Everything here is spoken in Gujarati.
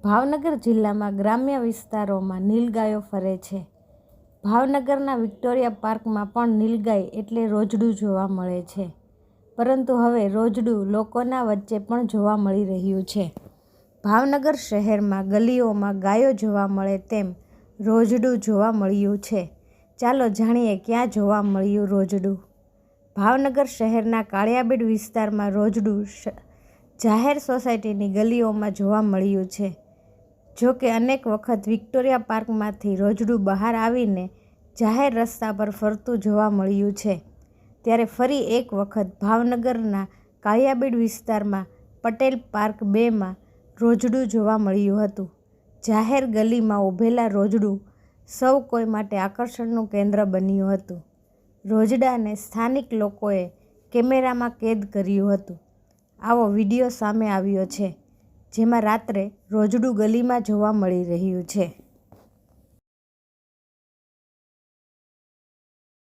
ભાવનગર જિલ્લામાં ગ્રામ્ય વિસ્તારોમાં નીલગાયો ફરે છે. ભાવનગરના વિક્ટોરિયા પાર્કમાં પણ નીલગાય એટલે રોજડું જોવા મળે છે. પરંતુ હવે રોજડું લોકોના વચ્ચે પણ જોવા મળી રહ્યું છે. ભાવનગર શહેરમાં ગલીઓમાં ગાયો જોવા મળે તેમ રોજડું જોવા મળ્યું છે. ચાલો જાણીએ ક્યાં જોવા મળ્યું રોજડું. ભાવનગર શહેરના કાળિયાબીડ વિસ્તારમાં રોજડું જાહેર સોસાયટીની ગલીઓમાં જોવા મળ્યું છે. જો કે અનેક વખત વિક્ટોરિયા પાર્કમાંથી રોજડું બહાર આવીને જાહેર રસ્તા પર ફરતું જોવા મળ્યું છે. ત્યારે ફરી એક વખત ભાવનગરના કાળિયાબીડ વિસ્તારમાં પટેલ પાર્ક 2માં રોજડું જોવા મળ્યું હતું. જાહેર ગલીમાં ઊભેલા રોજડું સૌ કોઈ માટે આકર્ષણનું કેન્દ્ર બન્યું હતું. રોજડાને સ્થાનિક લોકોએ કેમેરામાં કેદ કર્યું હતું. આવો વિડીયો સામે આવ્યો છે, જેમાં રાત્રે રોજડું ગલીમાં જોવા મળી રહ્યું છે.